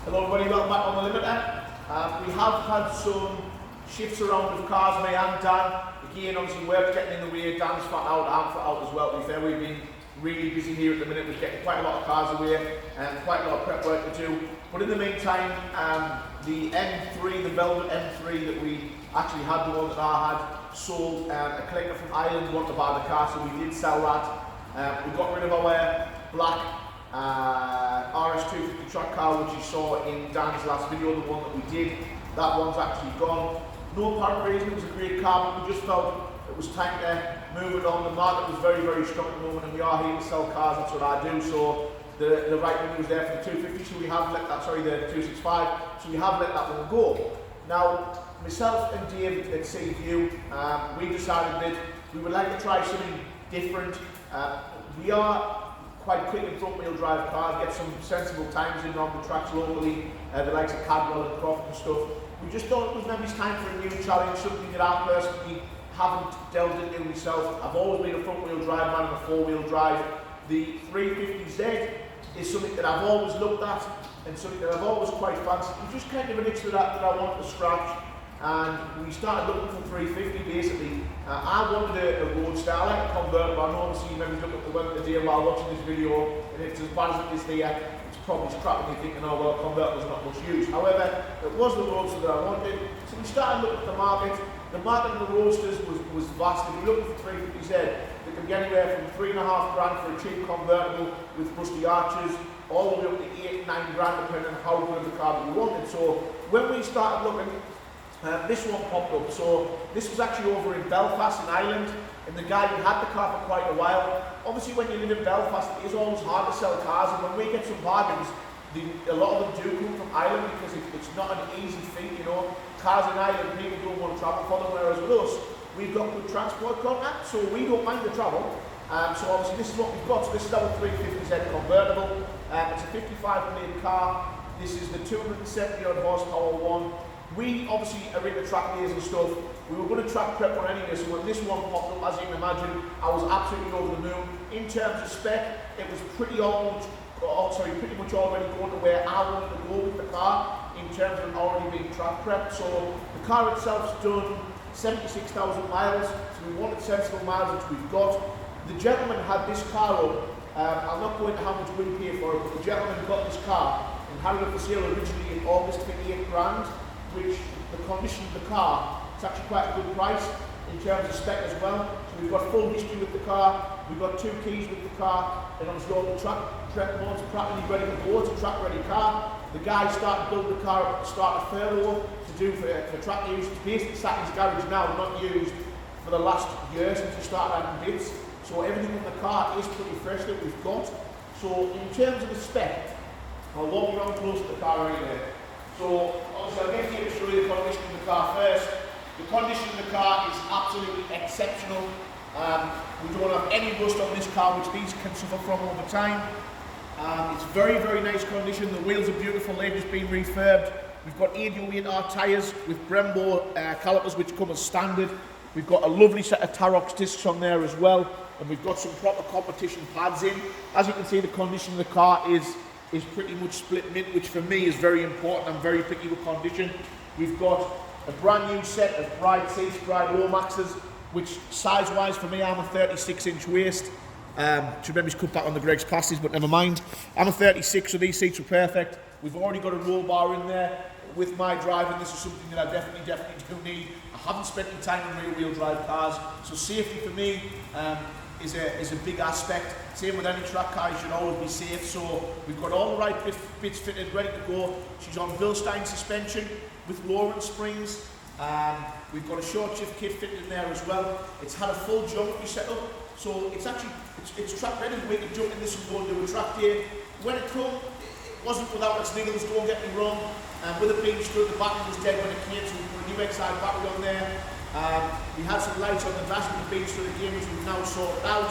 Hello everybody, welcome back on the Limiter. We have had some shifts around with cars, me and Dan. Again, obviously work's getting in the way, Dan's flat out, I'm flat out as well. To be fair, we've been really busy here at the minute. We're getting quite a lot of cars away and quite a lot of prep work to do. But in the meantime, the M3, the Velvet M3 that we actually had, the one that I had, sold. A collector from Ireland wanted to buy the car, so we did sell that. We got rid of our black RS250 track car, which you saw in Dan's last video, the one that we did. That one's actually gone. No apparent reason, it was a great car, but we just felt it was time to move it on. The market was very, very strong at the moment, and we are here to sell cars, that's what I do. So the right one was there for the 250, so we have let that, sorry, the 265, so we have let that one go. Now, myself and Dave at Seaview, we decided that we would like to try something different. We are quite quick in front wheel drive cars, get some sensible times in on the tracks locally, the likes of Cadwell and Croft and stuff. We just thought it was maybe time for a new challenge, something that I personally haven't delved into myself. I've always been a front wheel drive man and a four wheel drive. The 350Z is something that I've always looked at and something that I've always quite fancied. It was just kind of an itch that I wanted to scratch, and we started looking for 350 basically. I wanted a roadster. I like a convertible. I know obviously you maybe look at the weather today while watching this video, and it's as bad as it is there, it's probably scrap and you're thinking, oh well, convertible's not much use. However, it was the roadster that I wanted, so we started looking at the market. The market of the roadsters was vast. If you're looking for 350Z, they can be anywhere from $3.5 grand for a cheap convertible with rusty arches, all the way up to $8, $9 grand depending on how good of a car that you wanted. So when we started looking, this one popped up. So this was actually over in Belfast in Ireland, and the guy who had the car for quite a while. Obviously when you live in Belfast, it is always hard to sell cars, and when we get some bargains, a lot of them do come from Ireland because it's not an easy thing, you know. Cars in Ireland, people don't want to travel for them, whereas with us, we've got good transport contact, so we don't mind the travel. So obviously this is what we've got. So this is our 350Z convertible. It's a 55 plate car. This is the 270 odd horsepower one. We obviously are into track days and stuff. We were going to track prep one anyway, so when this one popped up, as you can imagine, I was absolutely over the moon. In terms of spec, it was pretty much already going to where I wanted to go with the car in terms of already being track prepped. So the car itself's done 76,000 miles, so we wanted sensible miles, which we've got. The gentleman had this car up. I'll not go into how much we paid for it, but the gentleman got this car and had it up for sale originally in August for $8 grand. Which the condition of the car, it's actually quite a good price in terms of spec as well. So we've got full history with the car, we've got 2 keys with the car, and obviously all the track prep modes practically ready to go. It's a track ready car. The guy started building the car at the start of furlough to do for track use. It's basically sat in his garage now, not used for the last year since he started adding bits. So everything in the car is pretty fresh that we've got. So in terms of the spec, I'll walk you around close to the car anyway. So obviously I'll get here to show you the condition of the car first. The condition of the car is absolutely exceptional. We don't have any rust on this car, which these can suffer from over time. It's very, very nice condition. The wheels are beautiful, they've just been refurbed. We've got 88R tyres with Brembo calipers, which come as standard. We've got a lovely set of Tarox discs on there as well, and we've got some proper competition pads in. As you can see, the condition of the car is pretty much split mint, which for me is very important. I'm very picky with condition. We've got a brand new set of Bride seats, Bride Lomaxes, which size-wise for me, I'm a 36-inch waist. Should maybe cut back on the Greg's passes, but never mind. I'm a 36, so these seats are perfect. We've already got a roll bar in there. With my driving, this is something that I definitely do need. I haven't spent any time in rear-wheel drive cars, so safety for me is a big aspect. Same with any track car, you should always be safe. So we've got all the right bits fitted, ready to go. She's on Bilstein suspension with Lawrence springs. We've got a short shift kit fitted in there as well. It's had a full geometry setup, so it's actually it's track ready. We can jump in this and go and do a track day. When it came, it wasn't without its niggles, don't get me wrong. With it being stood, the battery was dead when it came, so we put a new XI battery on there. We had some lights on the dash with the being stood again, which we've now sorted out.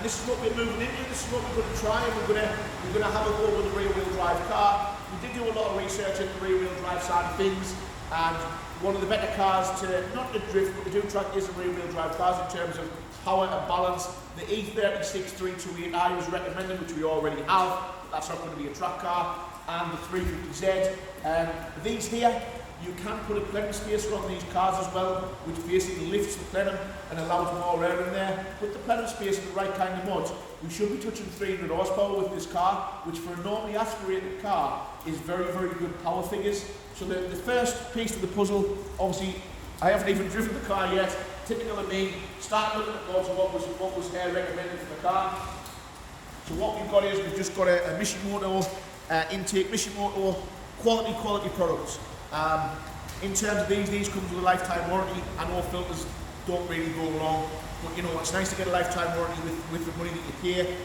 This is what we're moving into. This is what we're going to try, and we're going to have a go with the rear-wheel drive car. We did do a lot of research in the rear-wheel drive side of things, and one of the better cars to not to drift, but to do track is the rear-wheel drive cars in terms of power and balance. The E36 328i was recommended, which we already have. That's not going to be a track car. and the 350Z. These here, you can put a plenum spacer on these cars as well, which basically lifts the plenum and allows more air in there. Put the plenum spacer in the right kind of mods. We should be touching 300 horsepower with this car, which for a normally aspirated car is very, very good power figures. So the first piece of the puzzle, obviously, I haven't even driven the car yet. Typical of me, start looking at mods and what was recommended for the car. So what we've got is we've just got a Mishimoto intake, Mishimoto quality products. In terms of these comes with a lifetime warranty. I know filters don't really go wrong, but you know, it's nice to get a lifetime warranty with the money that you pay.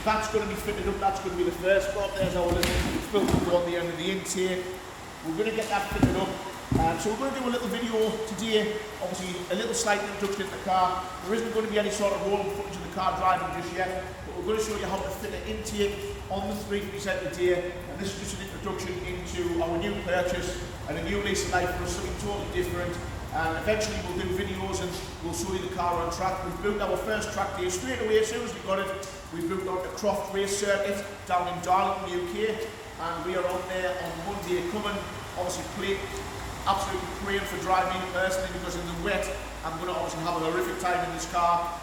That's going to be fitted up, that's going to be the first spot. There's our little filter on the end of the intake. We're going to get that fitted up. So we're going to do a little video today, obviously a little slight introduction to the car. There isn't going to be any sort of rolling footage of the car driving just yet, but we're going to show you how to fit an intake on the 350Z today. And this is just an introduction into our new purchase and a new lease of life for us, something totally different. And eventually we'll do videos and we'll show you the car on track. We've booked our first track day straight away as soon as we got it. We've booked on the Croft Race Circuit down in Darlington, UK, and we are on there on Monday coming. Obviously absolutely praying for driving personally, because in the wet I'm going to obviously have a horrific time in this car.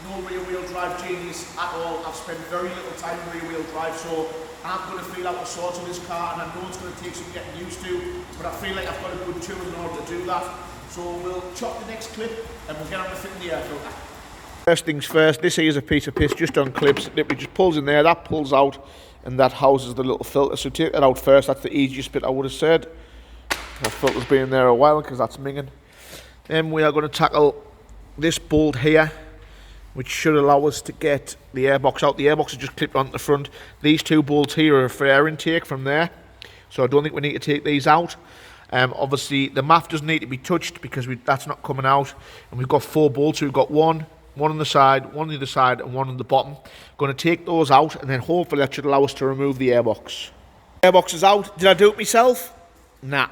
No rear wheel drive genius at all. I've spent very little time in rear wheel drive, so I'm going to feel out the sorts of this car, and I know it's going to take some getting used to, but I feel like I've got a good tool in order to do that. So we'll chop the next clip and we'll get on to fitting the air filter. First things first, this here is a piece of piss just on clips. It literally just pulls in there, that pulls out, and that houses the little filter. So take that out first, that's the easiest bit I would have said. That filter's been in there a while because that's minging. Then we are going to tackle this bolt here, which should allow us to get the airbox out. The airbox is just clipped onto the front. These two bolts here are for air intake from there, so I don't think we need to take these out. Obviously the MAF doesn't need to be touched because that's not coming out, and we've got 4 bolts. So we've got one on the side, one on the other side, and one on the bottom. Going to take those out, and then hopefully that should allow us to remove the airbox. Airbox is out. Did I do it myself? Nah.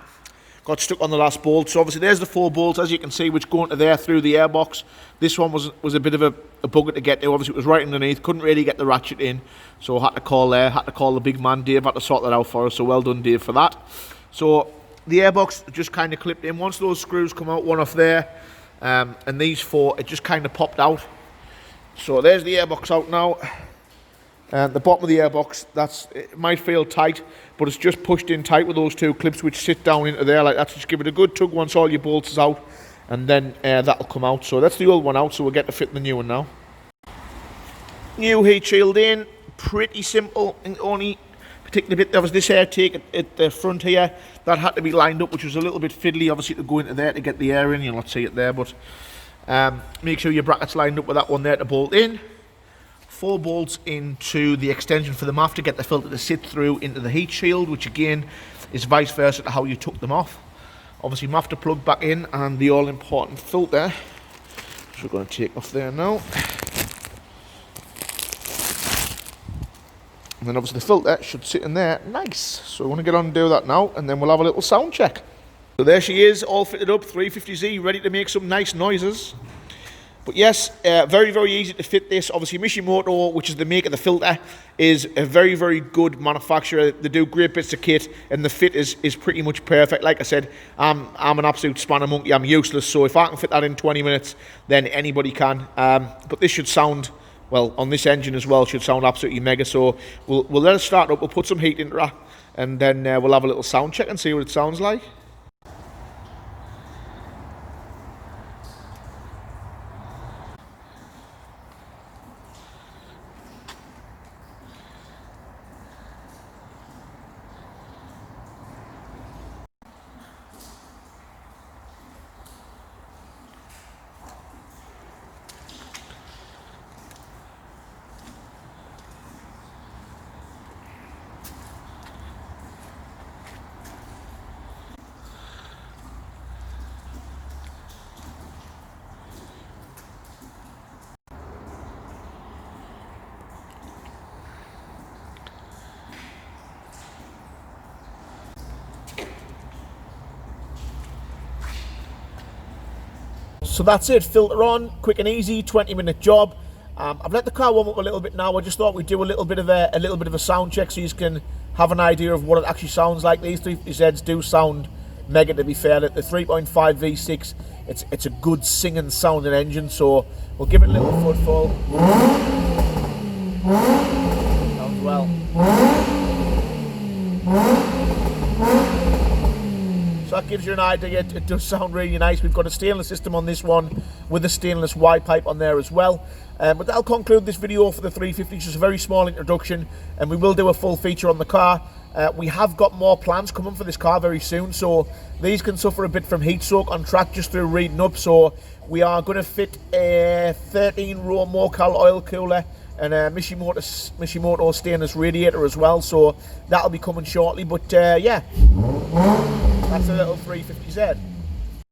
Got stuck on the last bolt. So obviously there's the 4 bolts, as you can see, which go into there through the airbox. This one was a bit of a bugger to get to. Obviously it was right underneath, couldn't really get the ratchet in, so I had to call the big man Dave, had to sort that out for us, so well done Dave for that. So the airbox just kind of clipped in. Once those screws come out, one off there, and these 4, it just kind of popped out. So there's the airbox out now. And the bottom of the airbox, it might feel tight, but it's just pushed in tight with those 2 clips which sit down into there like that. So just give it a good tug once all your bolts is out, and then that'll come out. So that's the old one out, so we'll get to fit the new one now. New heat shield in, pretty simple. And only particular bit, there was this air take at the front here that had to be lined up, which was a little bit fiddly, obviously, to go into there to get the air in. You'll not see it there, but make sure your bracket's lined up with that one there to bolt in. 4 bolts into the extension for the MAF to get the filter to sit through into the heat shield, which again is vice versa to how you took them off. Obviously MAF to plug back in, and the all important filter, which we're going to take off there now. And then obviously the filter should sit in there nice. So we're going to get on and do that now, and then we'll have a little sound check. So there she is, all fitted up, 350Z, ready to make some nice noises. But yes, very, very easy to fit this. Obviously Mishimoto, which is the maker of the filter, is a very, very good manufacturer. They do great bits of kit, and the fit is pretty much perfect. Like I said, I'm an absolute spanner monkey. I'm useless, so if I can fit that in 20 minutes, then anybody can. But this should sound, well, on this engine as well, should sound absolutely mega. So we'll let it start up, we'll put some heat into that, and then we'll have a little sound check and see what it sounds like. So that's it, filter on, quick and easy, 20-minute job. I've let the car warm up a little bit now. I just thought we'd do a little bit of a sound check so you can have an idea of what it actually sounds like. These 350Zs do sound mega, to be fair. The 3.5 V6, it's a good singing sounding engine, so we'll give it a little footfall. Sounds well. So that gives you an idea. It does sound really nice. We've got a stainless system on this one with a stainless Y pipe on there as well. But that'll conclude this video for the 350. It's just a very small introduction, and we will do a full feature on the car. We have got more plans coming for this car very soon, so these can suffer a bit from heat soak on track just through reading up. So we are going to fit a 13-row Mocal oil cooler and a Mishimoto stainless radiator as well, so that'll be coming shortly. But yeah, that's a little 350Z.